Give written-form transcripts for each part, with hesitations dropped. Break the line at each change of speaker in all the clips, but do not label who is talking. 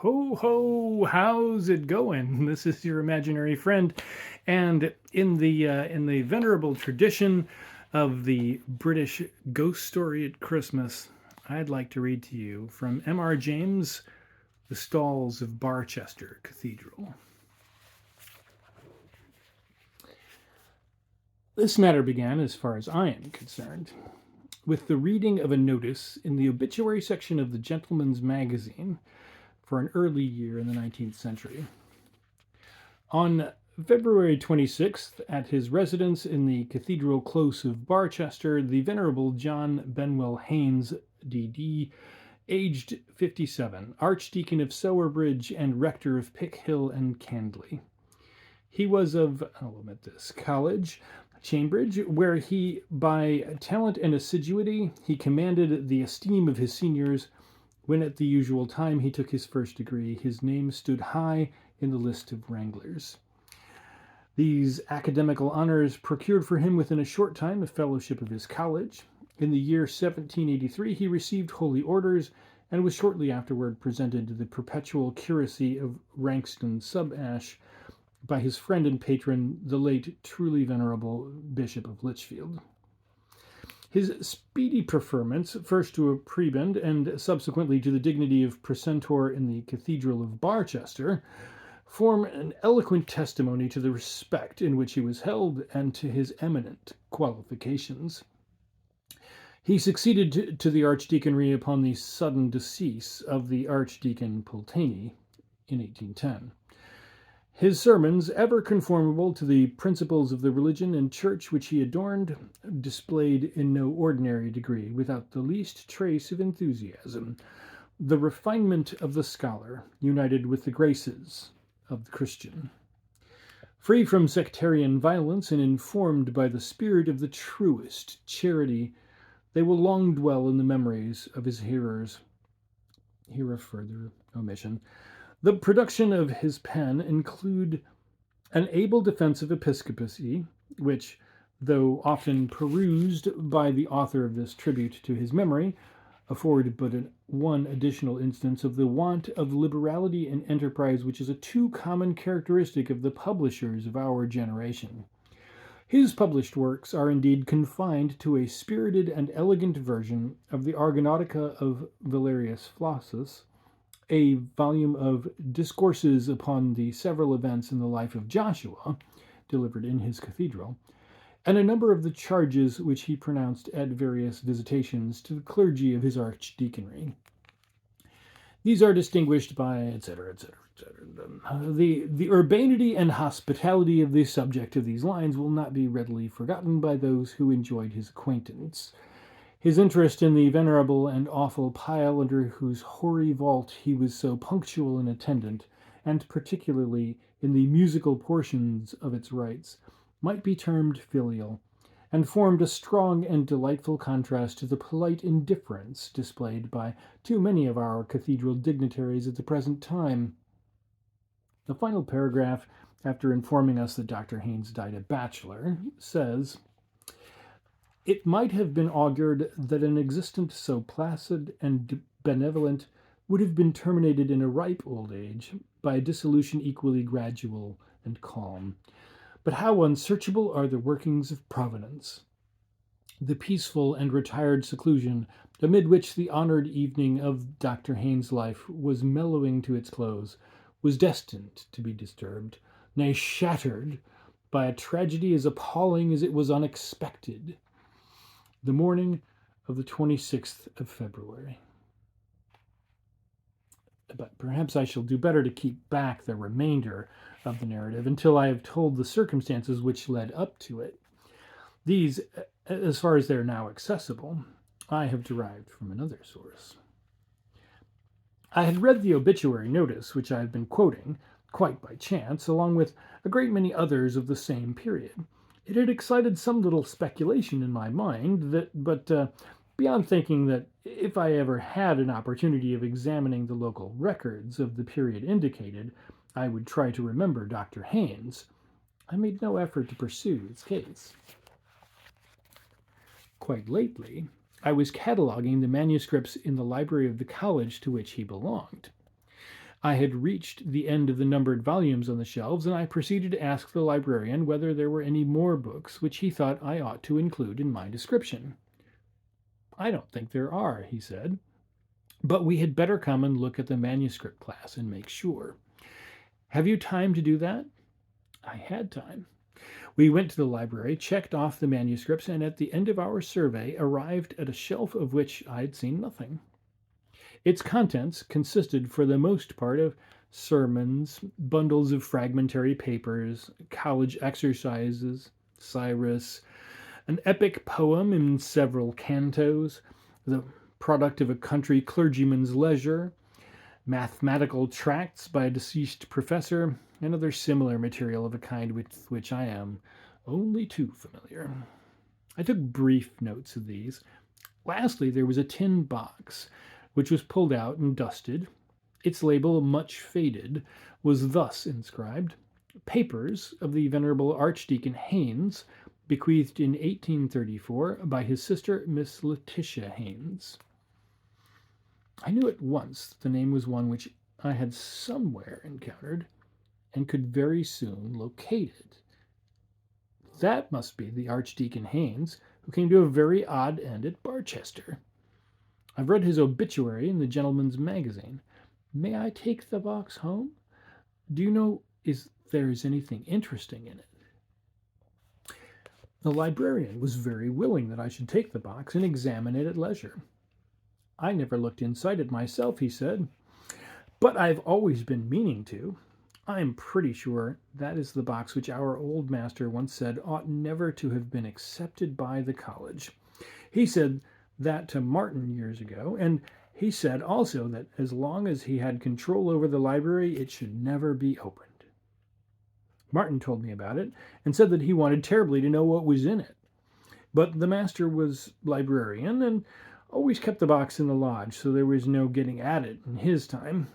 Ho ho, how's it going? This is your imaginary friend, and in the venerable tradition of the British ghost story at Christmas, I'd like to read to you from M.R. James, The Stalls of Barchester Cathedral. This matter began, as far as I am concerned, with the reading of a notice in the obituary section of the Gentleman's Magazine for an early year in the 19th century. On February 26th, at his residence in the Cathedral Close of Barchester, the Venerable John Benwell Haynes, D.D., aged 57, Archdeacon of Sowerbridge and Rector of Pickhill and Candley. He was of, I'll omit this, College, Cambridge, where he, by talent and assiduity, he commanded the esteem of his seniors. When at the usual time he took his first degree, his name stood high in the list of wranglers. These academical honors procured for him within a short time a fellowship of his college. In the year 1783 he received holy orders and was shortly afterward presented to the perpetual curacy of Rankston sub-Ash by his friend and patron, the late truly venerable Bishop of Lichfield. His speedy preferments, first to a prebend and subsequently to the dignity of precentor in the Cathedral of Barchester, form an eloquent testimony to the respect in which he was held and to his eminent qualifications. He succeeded to the archdeaconry upon the sudden decease of the Archdeacon Pulteney in 1810. His sermons, ever conformable to the principles of the religion and church which he adorned, displayed in no ordinary degree, without the least trace of enthusiasm, the refinement of the scholar, united with the graces of the Christian. Free from sectarian violence and informed by the spirit of the truest charity, they will long dwell in the memories of his hearers. Here a further omission. The production of his pen include an able defense of episcopacy, which, though often perused by the author of this tribute to his memory, afford but one additional instance of the want of liberality and enterprise which is a too common characteristic of the publishers of our generation. His published works are indeed confined to a spirited and elegant version of the Argonautica of Valerius Flossus, a volume of discourses upon the several events in the life of Joshua, delivered in his cathedral, and a number of the charges which he pronounced at various visitations to the clergy of his archdeaconry. These are distinguished by, etc., etc., etc. The urbanity and hospitality of the subject of these lines will not be readily forgotten by those who enjoyed his acquaintance. His interest in the venerable and awful pile under whose hoary vault he was so punctual an attendant, and particularly in the musical portions of its rites, might be termed filial, and formed a strong and delightful contrast to the polite indifference displayed by too many of our cathedral dignitaries at the present time. The final paragraph, after informing us that Dr. Haynes died a bachelor, says, "It might have been augured that an existence so placid and benevolent would have been terminated in a ripe old age by a dissolution equally gradual and calm. But how unsearchable are the workings of Providence! The peaceful and retired seclusion amid which the honored evening of Dr. Haynes' life was mellowing to its close was destined to be disturbed, nay, shattered, by a tragedy as appalling as it was unexpected. The morning of the 26th of February. But perhaps I shall do better to keep back the remainder of the narrative until I have told the circumstances which led up to it. These, as far as they are now accessible, I have derived from another source. I had read the obituary notice which I have been quoting, quite by chance, along with a great many others of the same period. It had excited some little speculation in my mind, but beyond thinking that if I ever had an opportunity of examining the local records of the period indicated, I would try to remember Dr. Haynes, I made no effort to pursue its case. Quite lately, I was cataloging the manuscripts in the library of the college to which he belonged. I had reached the end of the numbered volumes on the shelves, and I proceeded to ask the librarian whether there were any more books which he thought I ought to include in my description. "I don't think there are," he said, "but we had better come and look at the manuscript class and make sure. Have you time to do that?" I had time. We went to the library, checked off the manuscripts, and at the end of our survey arrived at a shelf of which I had seen nothing. Its contents consisted for the most part of sermons, bundles of fragmentary papers, college exercises, Cyrus, an epic poem in several cantos, the product of a country clergyman's leisure, mathematical tracts by a deceased professor, and other similar material of a kind with which I am only too familiar. I took brief notes of these. Lastly, there was a tin box, which was pulled out and dusted. Its label, much faded, was thus inscribed: "Papers of the Venerable Archdeacon Haynes, bequeathed in 1834 by his sister Miss Letitia Haynes." I knew at once that the name was one which I had somewhere encountered and could very soon locate it. That must be the Archdeacon Haynes, who came to a very odd end at Barchester. I've read his obituary in the Gentleman's Magazine. May I take the box home? Do you know if there is anything interesting in it? The librarian was very willing that I should take the box and examine it at leisure. "I never looked inside it myself," he said, "but I've always been meaning to. I'm pretty sure that is the box which our old master once said ought never to have been accepted by the college. He said that to Martin years ago, and he said also that as long as he had control over the library, it should never be opened. Martin told me about it and said that he wanted terribly to know what was in it. But the master was librarian and always kept the box in the lodge, so there was no getting at it in his time.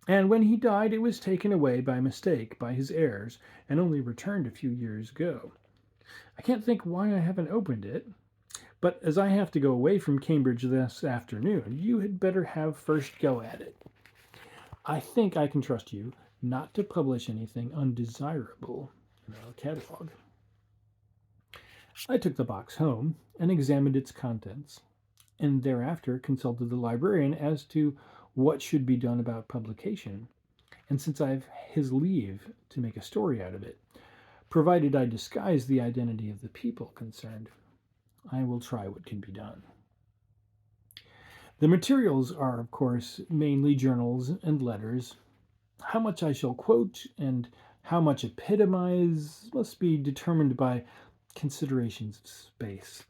And when he died, it was taken away by mistake by his heirs and only returned a few years ago. I can't think why I haven't opened it. But as I have to go away from Cambridge this afternoon, you had better have first go at it. I think I can trust you not to publish anything undesirable in our catalogue." I took the box home and examined its contents, and thereafter consulted the librarian as to what should be done about publication, and since I've his leave to make a story out of it, provided I disguise the identity of the people concerned, I will try what can be done. The materials are, of course, mainly journals and letters. How much I shall quote and how much epitomize must be determined by considerations of space.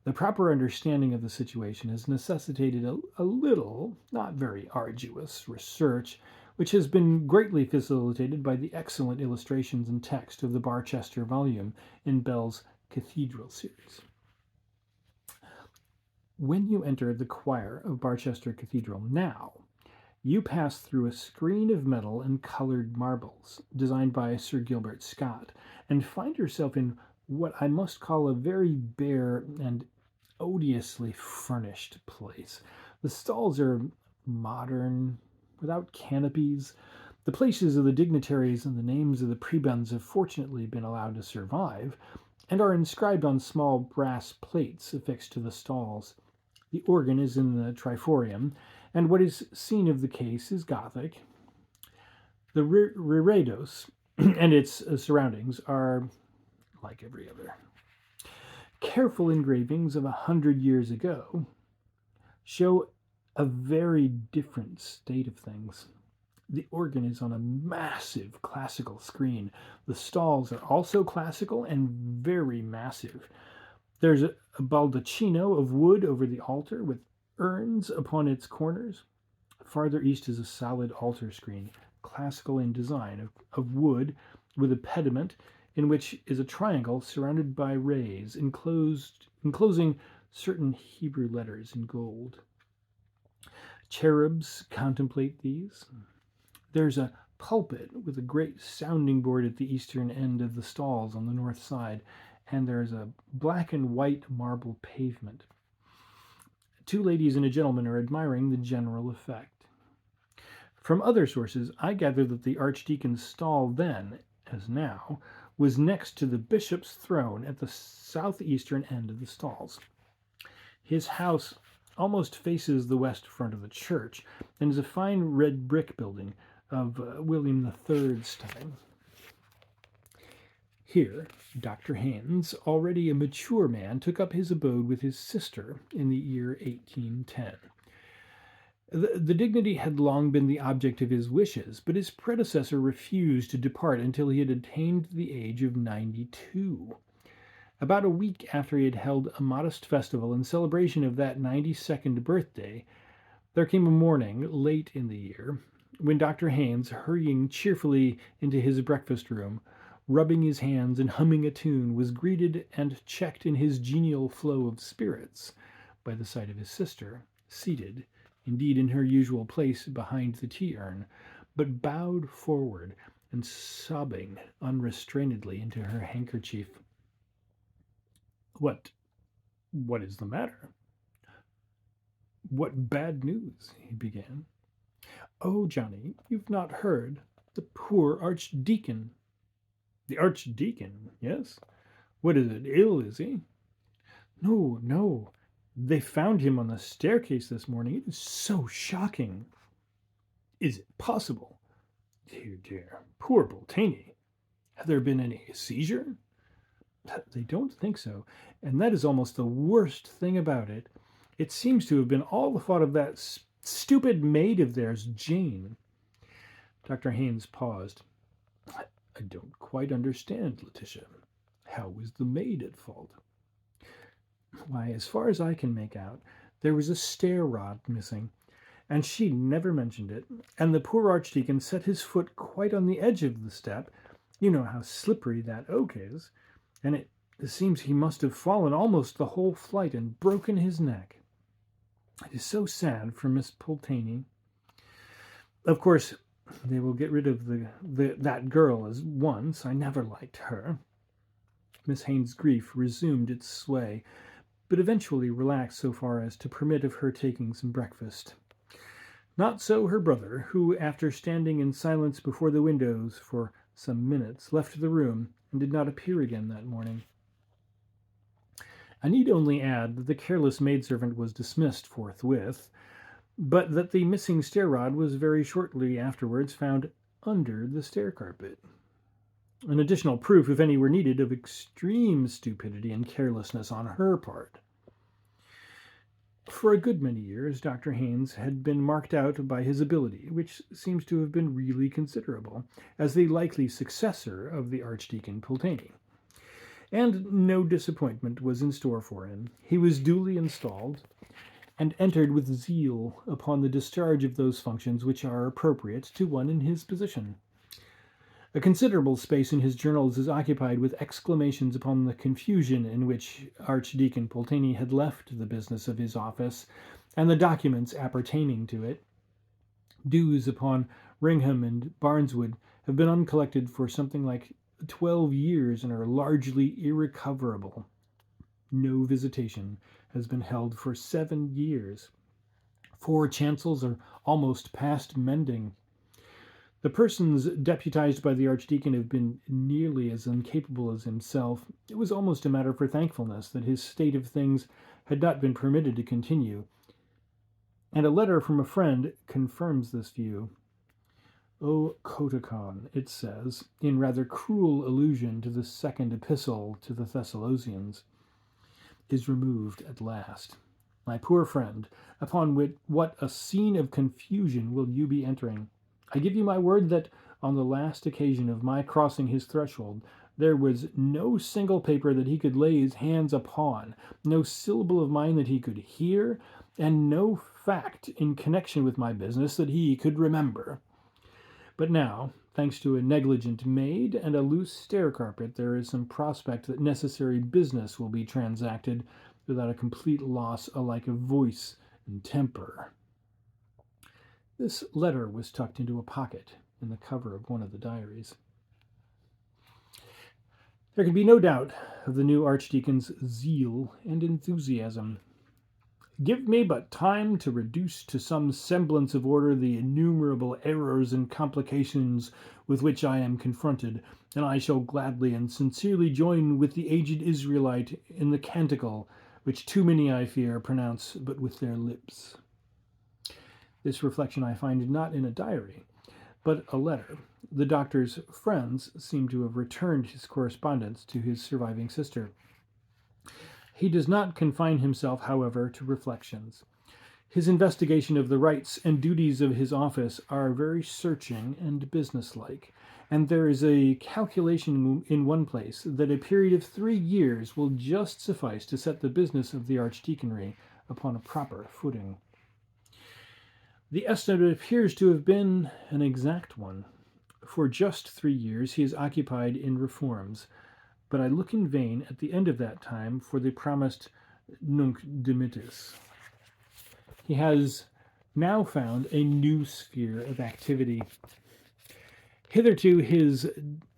The proper understanding of the situation has necessitated a little, not very arduous, research, which has been greatly facilitated by the excellent illustrations and text of the Barchester volume in Bell's Cathedral series. When you enter the choir of Barchester Cathedral now, you pass through a screen of metal and colored marbles designed by Sir Gilbert Scott and find yourself in what I must call a very bare and odiously furnished place. The stalls are modern, without canopies. The places of the dignitaries and the names of the prebends have fortunately been allowed to survive and are inscribed on small brass plates affixed to the stalls. The organ is in the triforium, and what is seen of the case is Gothic. The reredos and its surroundings are like every other. Careful engravings of 100 years ago show a very different state of things. The organ is on a massive classical screen. The stalls are also classical and very massive. There's a baldacchino of wood over the altar with urns upon its corners. Farther east is a solid altar screen, classical in design, of wood with a pediment in which is a triangle surrounded by rays enclosing certain Hebrew letters in gold. Cherubs contemplate these. There's a pulpit with a great sounding board at the eastern end of the stalls on the north side, and there's a black and white marble pavement. Two ladies and a gentleman are admiring the general effect. From other sources, I gather that the archdeacon's stall then, as now, was next to the bishop's throne at the southeastern end of the stalls. His house almost faces the west front of the church and is a fine red brick building of William III's time. Here, Dr. Haynes, already a mature man, took up his abode with his sister in the year 1810. The dignity had long been the object of his wishes, but his predecessor refused to depart until he had attained the age of 92. About a week after he had held a modest festival in celebration of that 92nd birthday, there came a morning, late in the year, when Dr. Haynes, hurrying cheerfully into his breakfast room, rubbing his hands and humming a tune, was greeted and checked in his genial flow of spirits by the sight of his sister, seated, indeed in her usual place behind the tea-urn, but bowed forward and sobbing unrestrainedly into her handkerchief. What is the matter? What bad news?" he began. "Oh, Johnny, you've not heard. The poor archdeacon." "The archdeacon, yes? What is it? Ill, is he?" "No, no. They found him on the staircase this morning. It is so shocking." "Is it possible? Dear, dear. Poor Boltany. Have there been any seizure?" "They don't think so, and that is almost the worst thing about it. It seems to have been all the fault of that stupid maid of theirs, Jane." Dr. Haynes paused. "I don't quite understand, Letitia. How was the maid at fault?" "Why, as far as I can make out, there was a stair rod missing, and she never mentioned it, and the poor archdeacon set his foot quite on the edge of the step. You know how slippery that oak is, and it seems he must have fallen almost the whole flight and broken his neck. It is so sad for Miss Pulteney. Of course, they will get rid of that girl at once. I never liked her." Miss Haynes' grief resumed its sway, but eventually relaxed so far as to permit of her taking some breakfast. Not so her brother, who, after standing in silence before the windows for some minutes, left the room and did not appear again that morning. I need only add that the careless maidservant was dismissed forthwith, but that the missing stair rod was very shortly afterwards found under the stair carpet. An additional proof, if any were needed, of extreme stupidity and carelessness on her part. For a good many years, Dr. Haynes had been marked out by his ability, which seems to have been really considerable, as the likely successor of the Archdeacon Pulteney. And no disappointment was in store for him. He was duly installed, and entered with zeal upon the discharge of those functions which are appropriate to one in his position. A considerable space in his journals is occupied with exclamations upon the confusion in which Archdeacon Pulteney had left the business of his office and the documents appertaining to it. Dues upon Ringham and Barneswood have been uncollected for something like 12 years and are largely irrecoverable. No visitation has been held for 7 years. 4 chancels are almost past mending. The persons deputized by the Archdeacon have been nearly as incapable as himself. It was almost a matter for thankfulness that his state of things had not been permitted to continue, and a letter from a friend confirms this view. "O Cotacon," it says, in rather cruel allusion to the second epistle to the Thessalonians, "is removed at last. My poor friend, upon what a scene of confusion will you be entering! I give you my word that, on the last occasion of my crossing his threshold, there was no single paper that he could lay his hands upon, no syllable of mine that he could hear, and no fact in connection with my business that he could remember. But now, thanks to a negligent maid and a loose stair carpet, there is some prospect that necessary business will be transacted without a complete loss alike of voice and temper." This letter was tucked into a pocket in the cover of one of the diaries. There can be no doubt of the new archdeacon's zeal and enthusiasm. Give me but time to reduce to some semblance of order the innumerable errors and complications with which I am confronted, and I shall gladly and sincerely join with the aged Israelite in the canticle, which too many, I fear, pronounce but with their lips. This reflection I find not in a diary, but a letter. The doctor's friends seem to have returned his correspondence to his surviving sister. He does not confine himself, however, to reflections. His investigation of the rights and duties of his office are very searching and businesslike, and there is a calculation in one place that a period of 3 years will just suffice to set the business of the archdeaconry upon a proper footing. The estimate appears to have been an exact one. For just 3 years he is occupied in reforms, but I look in vain at the end of that time for the promised nunc dimittis. He has now found a new sphere of activity. Hitherto his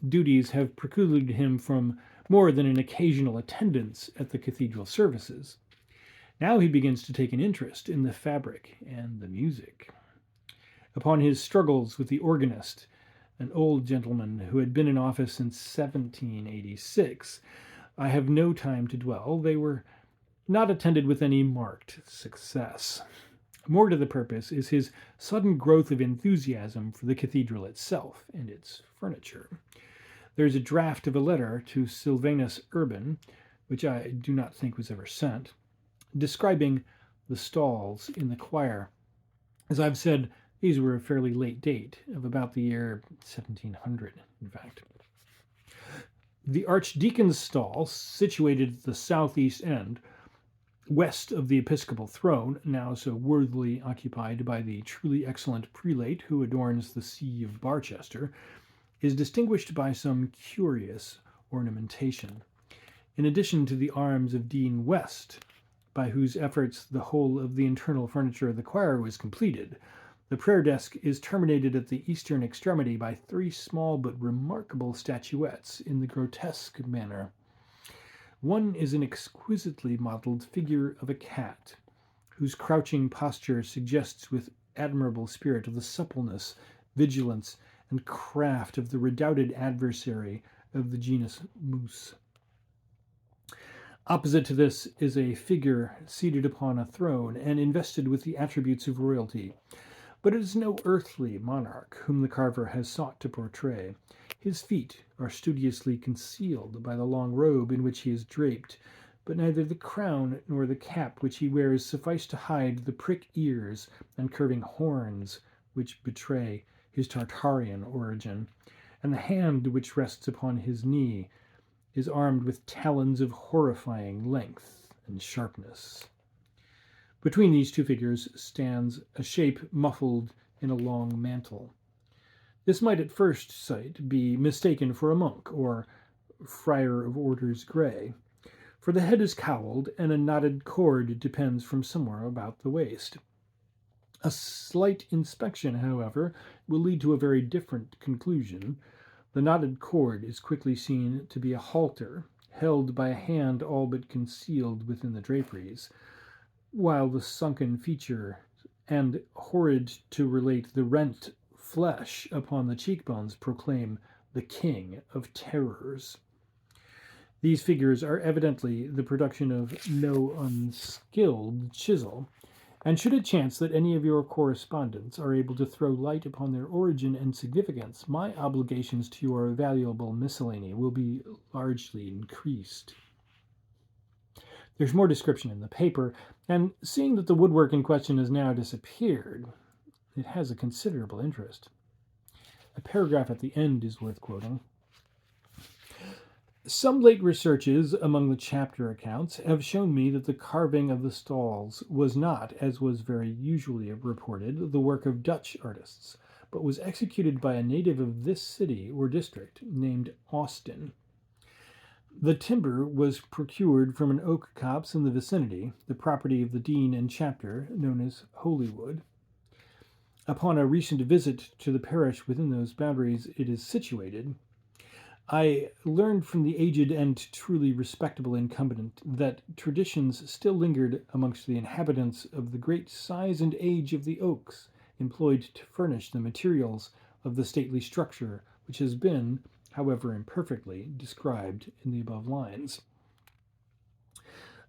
duties have precluded him from more than an occasional attendance at the cathedral services. Now he begins to take an interest in the fabric and the music. Upon his struggles with the organist, an old gentleman who had been in office since 1786, I have no time to dwell. They were not attended with any marked success. More to the purpose is his sudden growth of enthusiasm for the cathedral itself and its furniture. There is a draft of a letter to Sylvanus Urban, which I do not think was ever sent, describing the stalls in the choir. As I've said, these were a fairly late date, of about the year 1700, in fact. The archdeacon's stall, situated at the southeast end, west of the episcopal throne, now so worthily occupied by the truly excellent prelate who adorns the see of Barchester, is distinguished by some curious ornamentation. In addition to the arms of Dean West, by whose efforts the whole of the internal furniture of the choir was completed, the prayer desk is terminated at the eastern extremity by 3 small but remarkable statuettes in the grotesque manner. One is an exquisitely modeled figure of a cat, whose crouching posture suggests with admirable spirit of the suppleness, vigilance, and craft of the redoubted adversary of the genus Mus. Opposite to this is a figure seated upon a throne and invested with the attributes of royalty. But it is no earthly monarch whom the carver has sought to portray. His feet are studiously concealed by the long robe in which he is draped, but neither the crown nor the cap which he wears suffice to hide the prick ears and curving horns which betray his Tartarian origin, and the hand which rests upon his knee is armed with talons of horrifying length and sharpness. Between these 2 figures stands a shape muffled in a long mantle. This might at first sight be mistaken for a monk or friar of orders grey, for the head is cowled and a knotted cord depends from somewhere about the waist. A slight inspection, however, will lead to a very different conclusion. The knotted cord is quickly seen to be a halter, held by a hand all but concealed within the draperies, while the sunken feature and, horrid to relate, the rent flesh upon the cheekbones proclaim the king of terrors. These figures are evidently the production of no unskilled chisel, and should it chance that any of your correspondents are able to throw light upon their origin and significance, my obligations to your valuable miscellany will be largely increased. There's more description in the paper, and seeing that the woodwork in question has now disappeared, it has a considerable interest. A paragraph at the end is worth quoting. Some late researches among the chapter accounts have shown me that the carving of the stalls was not, as was very usually reported, the work of Dutch artists, but was executed by a native of this city or district named Austin. The timber was procured from an oak copse in the vicinity, the property of the dean and chapter, known as Holywood. Upon a recent visit to the parish within those boundaries it is situated, I learned from the aged and truly respectable incumbent that traditions still lingered amongst the inhabitants of the great size and age of the oaks employed to furnish the materials of the stately structure which has been, however imperfectly, described in the above lines.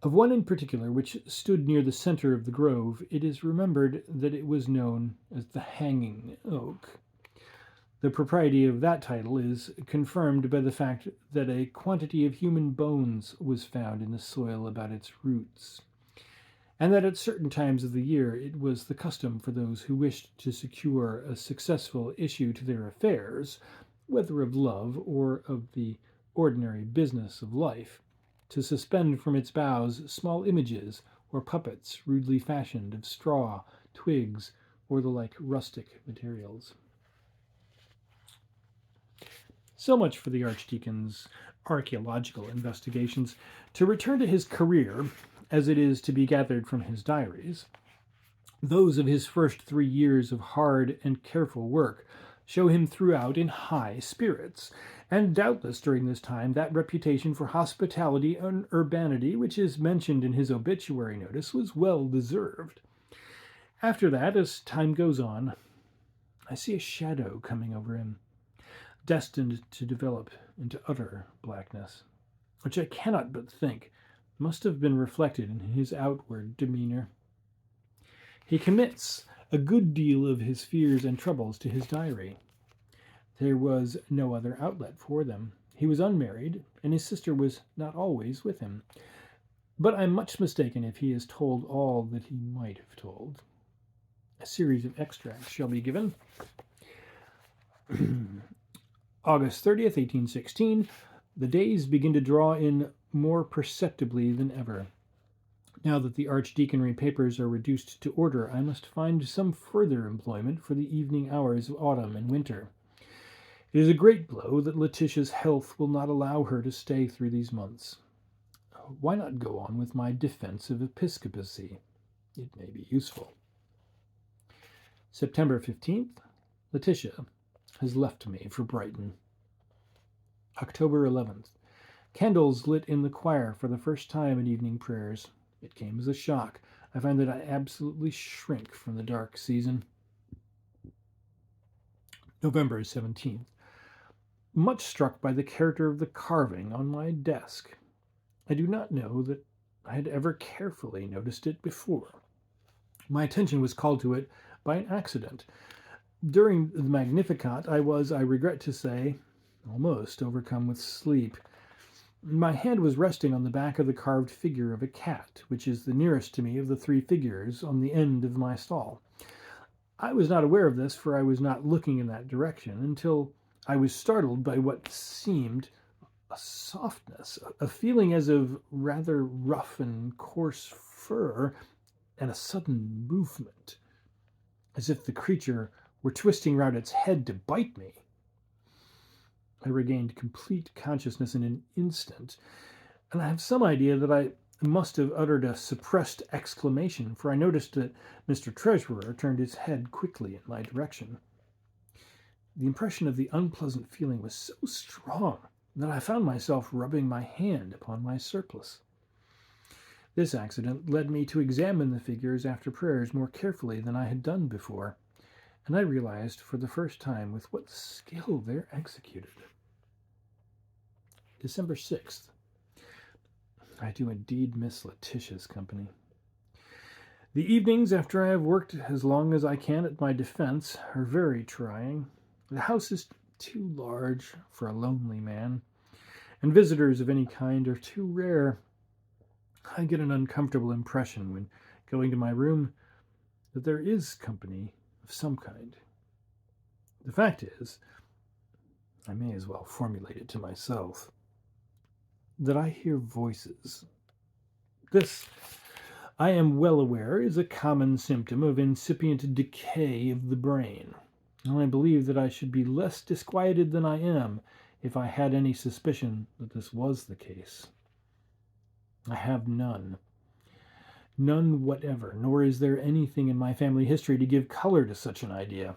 Of one in particular, which stood near the centre of the grove, it is remembered that it was known as the Hanging Oak. The propriety of that title is confirmed by the fact that a quantity of human bones was found in the soil about its roots, and that at certain times of the year it was the custom for those who wished to secure a successful issue to their affairs, whether of love or of the ordinary business of life, to suspend from its boughs small images or puppets rudely fashioned of straw, twigs, or the like rustic materials. So much for the Archdeacon's archaeological investigations. To return to his career, as it is to be gathered from his diaries, those of his first 3 years of hard and careful work show him throughout in high spirits, and doubtless during this time that reputation for hospitality and urbanity which is mentioned in his obituary notice was well deserved. After that, as time goes on, I see a shadow coming over him, destined to develop into utter blackness, which I cannot but think must have been reflected in his outward demeanor. He commits a good deal of his fears and troubles to his diary. There was no other outlet for them. He was unmarried, and his sister was not always with him. But I'm much mistaken if he has told all that he might have told. A series of extracts shall be given. August 30th, 1816, the days begin to draw in more perceptibly than ever. Now that the Archdeaconry papers are reduced to order, I must find some further employment for the evening hours of autumn and winter. It is a great blow that Letitia's health will not allow her to stay through these months. Why not go on with my defense of episcopacy? It may be useful. September 15th, Letitia has left me for Brighton. October 11th. Candles lit in the choir for the first time at evening prayers. It came as a shock. I find that I absolutely shrink from the dark season. November 17th. Much struck by the character of the carving on my desk. I do not know that I had ever carefully noticed it before. My attention was called to it by an accident. During the Magnificat, I was, I regret to say, almost overcome with sleep. My hand was resting on the back of the carved figure of a cat, which is the nearest to me of the 3 figures on the end of my stall. I was not aware of this, for I was not looking in that direction, until I was startled by what seemed a softness, a feeling as of rather rough and coarse fur, and a sudden movement, as if the creature were twisting round its head to bite me. I regained complete consciousness in an instant, and I have some idea that I must have uttered a suppressed exclamation, for I noticed that Mr. Treasurer turned his head quickly in my direction. The impression of the unpleasant feeling was so strong that I found myself rubbing my hand upon my surplice. This accident led me to examine the figures after prayers more carefully than I had done before, and I realized for the first time with what skill they're executed. December 6th. I do indeed miss Letitia's company. The evenings after I have worked as long as I can at my defense are very trying. The house is too large for a lonely man, and visitors of any kind are too rare. I get an uncomfortable impression when going to my room that there is company of some kind. The fact is, I may as well formulate it to myself, that I hear voices. This, I am well aware, is a common symptom of incipient decay of the brain, and I believe that I should be less disquieted than I am if I had any suspicion that this was the case. I have none. None whatever, nor is there anything in my family history to give color to such an idea.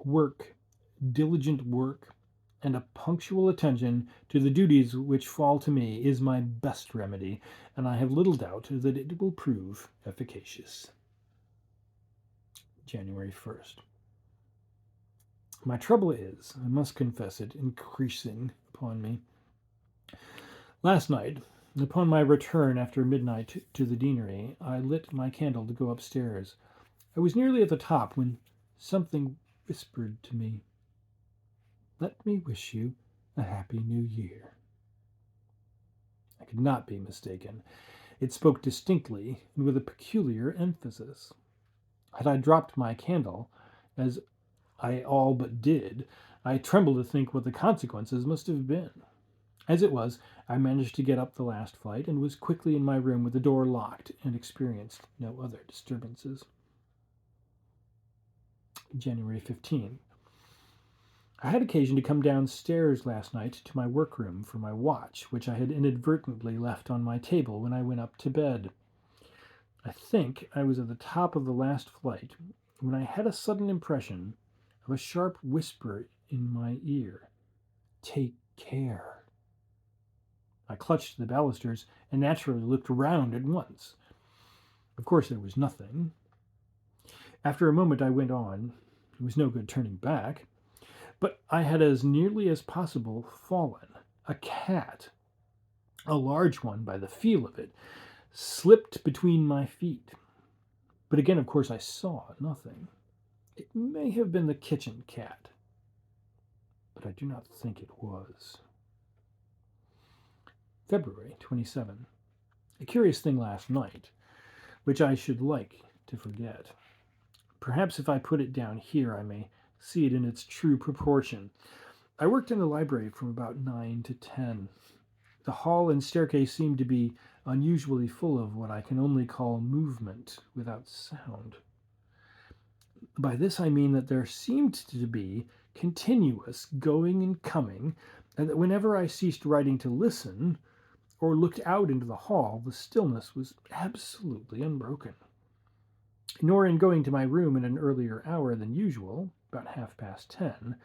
Work, diligent work, and a punctual attention to the duties which fall to me is my best remedy, and I have little doubt that it will prove efficacious. January 1st. My trouble is, I must confess it, increasing upon me. Last night, upon my return after midnight to the deanery, I lit my candle to go upstairs. I was nearly at the top when something whispered to me, "Let me wish you a happy new year." I could not be mistaken. It spoke distinctly and with a peculiar emphasis. Had I dropped my candle, as I all but did, I trembled to think what the consequences must have been. As it was, I managed to get up the last flight and was quickly in my room with the door locked and experienced no other disturbances. January 15th. I had occasion to come downstairs last night to my workroom for my watch, which I had inadvertently left on my table when I went up to bed. I think I was at the top of the last flight when I had a sudden impression of a sharp whisper in my ear. "Take care." I clutched the balusters and naturally looked round at once. Of course, there was nothing. After a moment, I went on. It was no good turning back. But I had as nearly as possible fallen. A cat, a large one by the feel of it, slipped between my feet. But again, of course, I saw nothing. It may have been the kitchen cat, but I do not think it was. February 27. A curious thing last night, which I should like to forget. Perhaps if I put it down here, I may see it in its true proportion. I worked in the library from about 9 to 10. The hall and staircase seemed to be unusually full of what I can only call movement without sound. By this I mean that there seemed to be continuous going and coming, and that whenever I ceased writing to listen, or looked out into the hall, the stillness was absolutely unbroken. Nor in going to my room at an earlier hour than usual, about 10:30,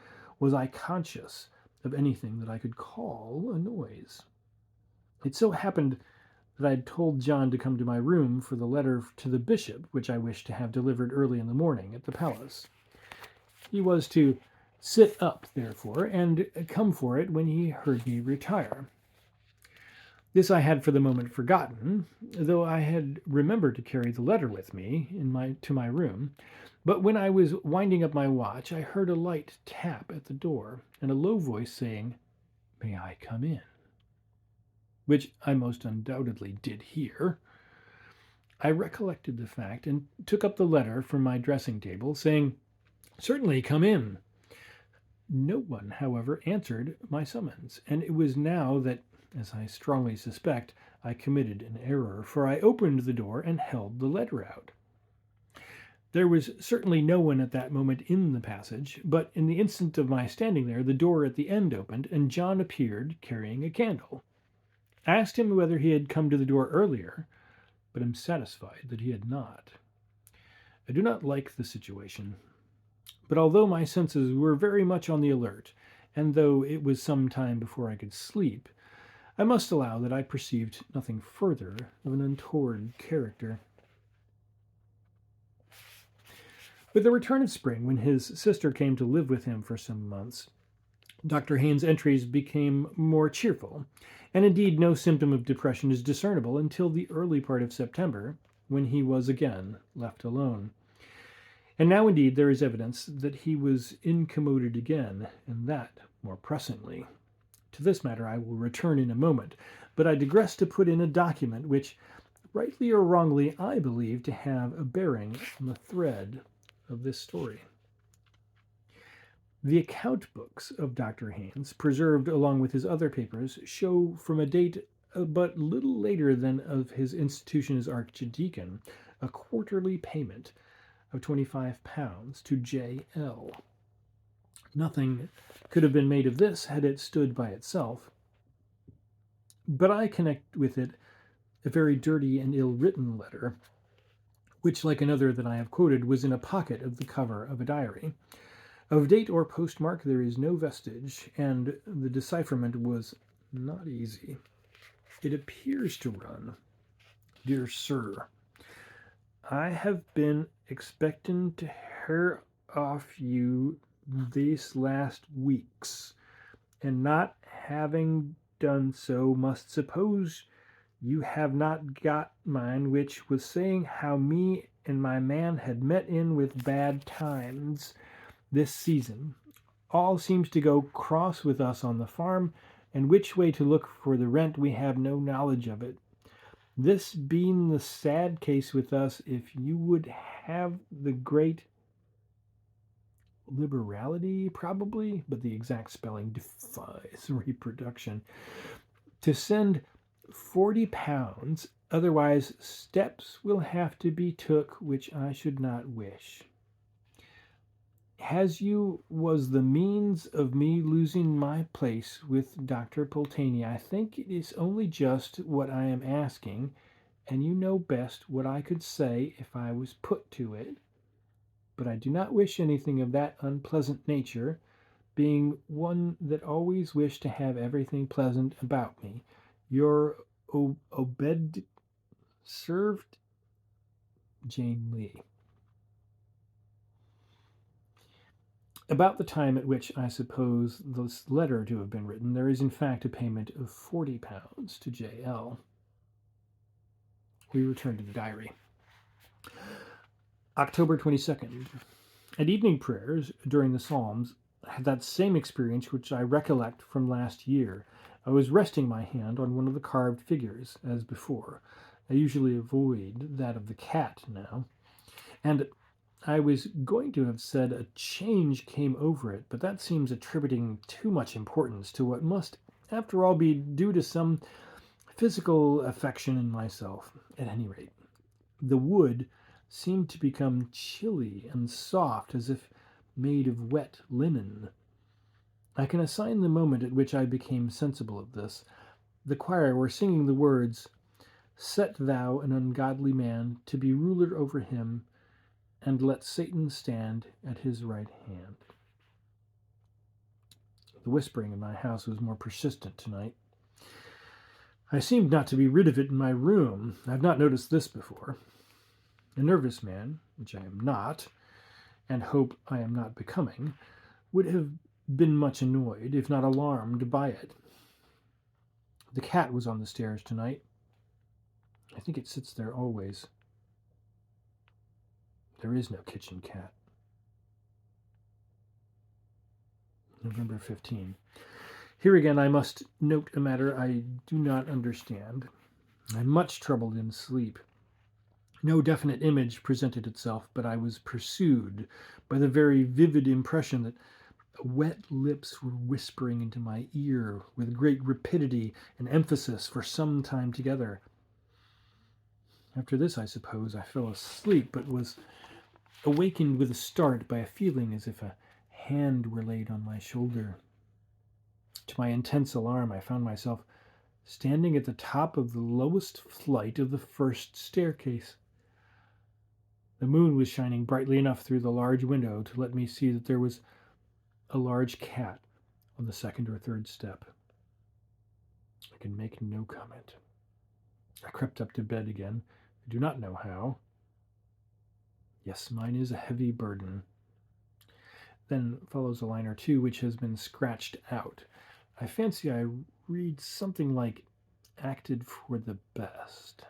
was I conscious of anything that I could call a noise. It so happened that I had told John to come to my room for the letter to the bishop, which I wished to have delivered early in the morning at the palace. He was to sit up, therefore, and come for it when he heard me retire. This I had for the moment forgotten, though I had remembered to carry the letter with me to my room. But when I was winding up my watch, I heard a light tap at the door, and a low voice saying, "May I come in?" which I most undoubtedly did hear. I recollected the fact, and took up the letter from my dressing table, saying, "Certainly, come in." No one, however, answered my summons, and it was now that, as I strongly suspect, I committed an error, for I opened the door and held the letter out. There was certainly no one at that moment in the passage, but in the instant of my standing there, the door at the end opened, and John appeared carrying a candle. I asked him whether he had come to the door earlier, but am satisfied that he had not. I do not like the situation, but although my senses were very much on the alert, and though it was some time before I could sleep, I must allow that I perceived nothing further of an untoward character. With the return of spring, when his sister came to live with him for some months, Dr. Haynes' entries became more cheerful, and indeed no symptom of depression is discernible until the early part of September, when he was again left alone. And now indeed there is evidence that he was incommoded again, and that more pressingly. To this matter I will return in a moment, but I digress to put in a document which, rightly or wrongly, I believe to have a bearing on the thread of this story. The account books of Dr. Haynes, preserved along with his other papers, show from a date but little later than of his institution as archdeacon, a quarterly payment of £25 to J.L. Nothing could have been made of this had it stood by itself, but I connect with it a very dirty and ill-written letter, which, like another that I have quoted, was in a pocket of the cover of a diary. Of date or postmark there is no vestige, and the decipherment was not easy. It appears to run, Dear Sir, I have been expecting to hear off you these last weeks, and not having done so, must suppose you have not got mine, which was saying how me and my man had met in with bad times this season. All seems to go cross with us on the farm, and which way to look for the rent we have no knowledge of it. This being the sad case with us, if you would have the great liberality, probably, but the exact spelling defies reproduction, to send £40, otherwise steps will have to be took which I should not wish. As you was the means of me losing my place with Dr. Pulteney, I think it is only just what I am asking, and you know best what I could say if I was put to it. But I do not wish anything of that unpleasant nature, being one that always wished to have everything pleasant about me. Your obed served, Jane Lee. About the time at which I suppose this letter to have been written, there is in fact a payment of £40 to J.L. We return to the diary. October 22nd. At evening prayers during the Psalms, I had that same experience which I recollect from last year. I was resting my hand on one of the carved figures, as before. I usually avoid that of the cat now. And I was going to have said a change came over it, but that seems attributing too much importance to what must, after all, be due to some physical affection in myself. At any rate, the wood seemed to become chilly and soft, as if made of wet linen. I can assign the moment at which I became sensible of this. The choir were singing the words, "Set thou an ungodly man to be ruler over him, and let Satan stand at his right hand." The whispering in my house was more persistent tonight. I seemed not to be rid of it in my room. I have not noticed this before. A nervous man, which I am not, and hope I am not becoming, would have been much annoyed, if not alarmed, by it. The cat was on the stairs tonight. I think it sits there always. There is no kitchen cat. November 15. Here again I must note a matter I do not understand. I am much troubled in sleep. No definite image presented itself, but I was pursued by the very vivid impression that wet lips were whispering into my ear with great rapidity and emphasis for some time together. After this, I suppose, I fell asleep, but was awakened with a start by a feeling as if a hand were laid on my shoulder. To my intense alarm, I found myself standing at the top of the lowest flight of the first staircase. The moon was shining brightly enough through the large window to let me see that there was a large cat on the second or third step. I can make no comment. I crept up to bed again. I do not know how. Yes, mine is a heavy burden. Then follows a line or two which has been scratched out. I fancy I read something like "acted for the best."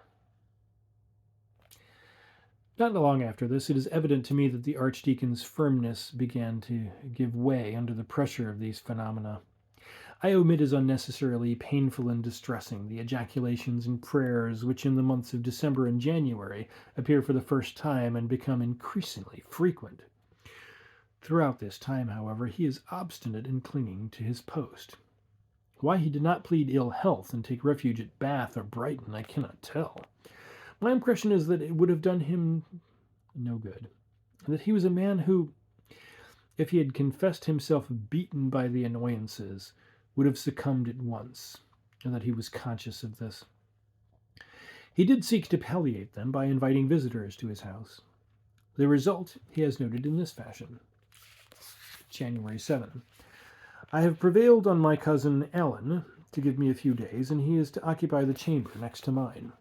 Not long after this, it is evident to me that the Archdeacon's firmness began to give way under the pressure of these phenomena. I omit as unnecessarily painful and distressing the ejaculations and prayers which in the months of December and January appear for the first time and become increasingly frequent. Throughout this time, however, he is obstinate in clinging to his post. Why he did not plead ill health and take refuge at Bath or Brighton, I cannot tell. My impression is that it would have done him no good, and that he was a man who, if he had confessed himself beaten by the annoyances, would have succumbed at once, and that he was conscious of this. He did seek to palliate them by inviting visitors to his house. The result he has noted in this fashion. January 7. I have prevailed on my cousin Alan to give me a few days, and he is to occupy the chamber next to mine.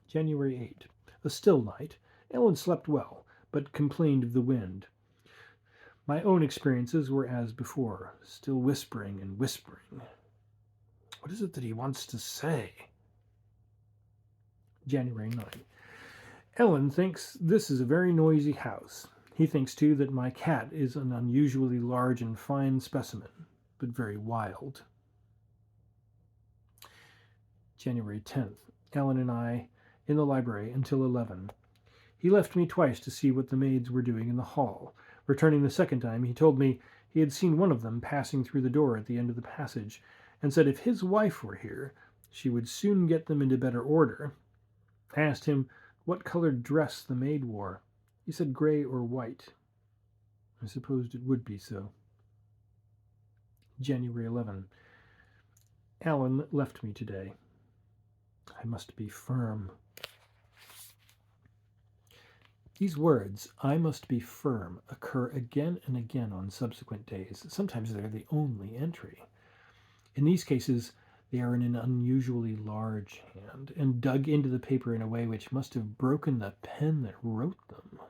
January 8. A still night. Alan slept well, but complained of the wind. My own experiences were as before, still whispering and whispering. What is it that he wants to say? January 9. Ellen thinks this is a very noisy house. He thinks, too, that my cat is an unusually large and fine specimen, but very wild. January 10th. Ellen and I in the library until 11. He left me twice to see what the maids were doing in the hall. Returning the second time, he told me he had seen one of them passing through the door at the end of the passage, and said if his wife were here, she would soon get them into better order. I asked him what colored dress the maid wore. He said gray or white. I supposed it would be so. January 11. Alan left me today. I must be firm. These words, I must be firm, occur again and again on subsequent days. Sometimes they're the only entry. In these cases, they are in an unusually large hand, and dug into the paper in a way which must have broken the pen that wrote them.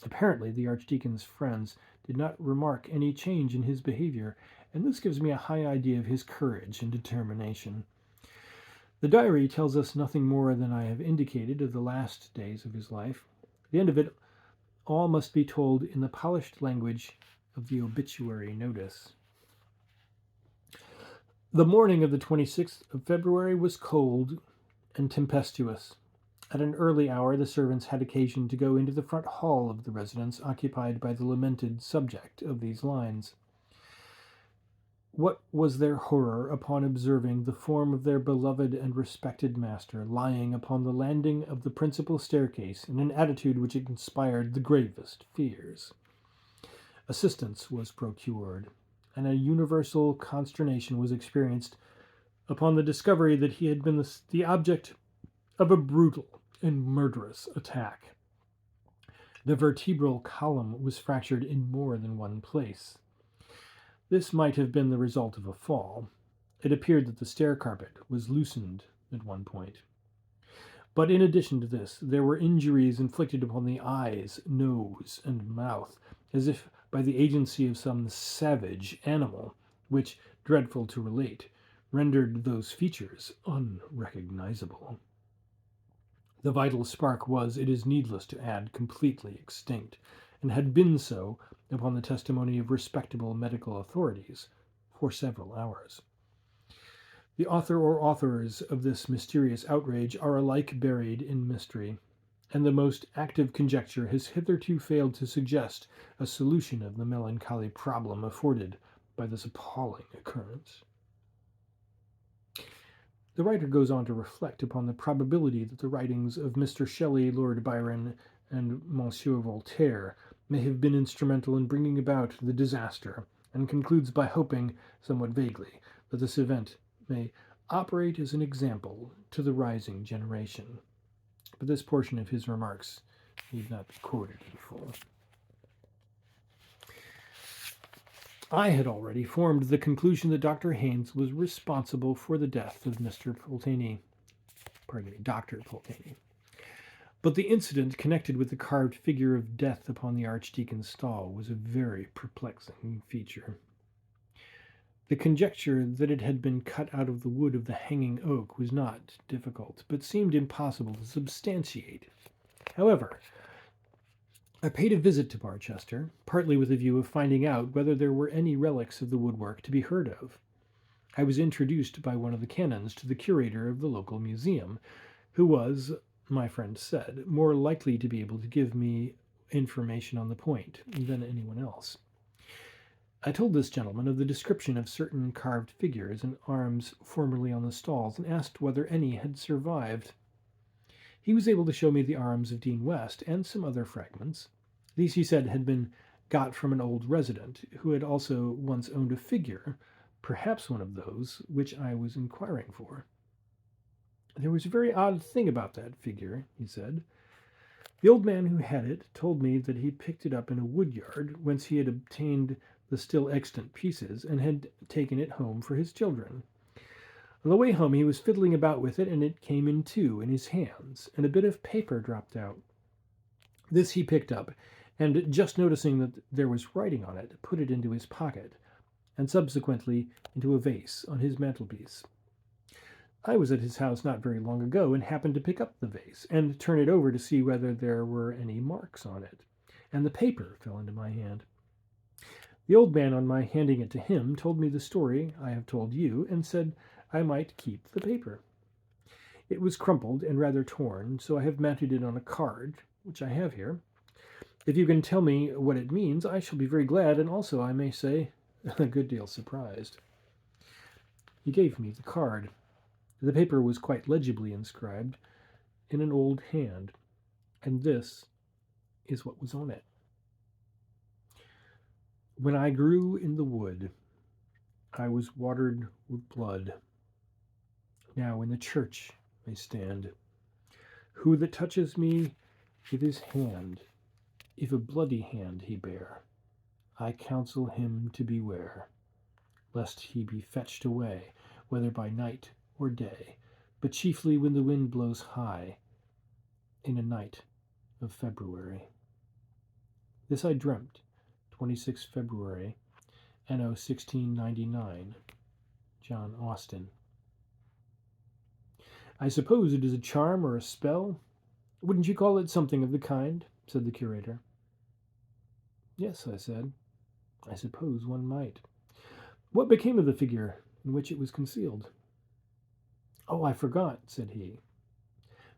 Apparently, the Archdeacon's friends did not remark any change in his behavior, and this gives me a high idea of his courage and determination. The diary tells us nothing more than I have indicated of the last days of his life. The end of it all must be told in the polished language of the obituary notice. The morning of the 26th of February was cold and tempestuous. At an early hour, the servants had occasion to go into the front hall of the residence occupied by the lamented subject of these lines. What was their horror upon observing the form of their beloved and respected master lying upon the landing of the principal staircase in an attitude which inspired the gravest fears. Assistance was procured, and a universal consternation was experienced upon the discovery that he had been the object of a brutal and murderous attack. The vertebral column was fractured in more than one place. This might have been the result of a fall. It appeared that the stair carpet was loosened at one point. But in addition to this, there were injuries inflicted upon the eyes, nose, and mouth, as if by the agency of some savage animal, which, dreadful to relate, rendered those features unrecognizable. The vital spark was, it is needless to add, completely extinct, and had been so, upon the testimony of respectable medical authorities, for several hours. The author or authors of this mysterious outrage are alike buried in mystery, and the most active conjecture has hitherto failed to suggest a solution of the melancholy problem afforded by this appalling occurrence. The writer goes on to reflect upon the probability that the writings of Mr. Shelley, Lord Byron, and Monsieur Voltaire may have been instrumental in bringing about the disaster, and concludes by hoping, somewhat vaguely, that this event may operate as an example to the rising generation. But this portion of his remarks need not be quoted in full. I had already formed the conclusion that Dr. Haynes was responsible for the death of Dr. Pulteney. But the incident connected with the carved figure of death upon the Archdeacon's stall was a very perplexing feature. The conjecture that it had been cut out of the wood of the hanging oak was not difficult, but seemed impossible to substantiate. However, I paid a visit to Barchester, partly with a view of finding out whether there were any relics of the woodwork to be heard of. I was introduced by one of the canons to the curator of the local museum, who was, my friend said, more likely to be able to give me information on the point than anyone else. I told this gentleman of the description of certain carved figures and arms formerly on the stalls, and asked whether any had survived. He was able to show me the arms of Dean West and some other fragments. These, he said, had been got from an old resident, who had also once owned a figure, perhaps one of those which I was inquiring for. There was a very odd thing about that figure, he said. The old man who had it told me that he picked it up in a wood yard, whence he had obtained the still extant pieces, and had taken it home for his children. On the way home he was fiddling about with it, and it came in two in his hands, and a bit of paper dropped out. This he picked up, and just noticing that there was writing on it, put it into his pocket, and subsequently into a vase on his mantelpiece. I was at his house not very long ago, and happened to pick up the vase and turn it over to see whether there were any marks on it, and the paper fell into my hand. The old man, on my handing it to him, told me the story I have told you, and said I might keep the paper. It was crumpled and rather torn, so I have mounted it on a card, which I have here. If you can tell me what it means, I shall be very glad, and also, I may say, a good deal surprised. He gave me the card. The paper was quite legibly inscribed in an old hand, and this is what was on it. When I grew in the wood, I was watered with blood. Now in the church I stand. Who that touches me with his hand, if a bloody hand he bear, I counsel him to beware, lest he be fetched away, whether by night or day, but chiefly when the wind blows high, in a night of February. This I dreamt, 26 February, anno 1699. John Austen. I suppose it is a charm or a spell? Wouldn't you call it something of the kind? Said the curator. Yes, I said. I suppose one might. What became of the figure in which it was concealed? Oh, I forgot, said he.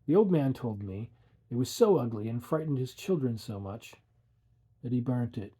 The old man told me it was so ugly and frightened his children so much that he burnt it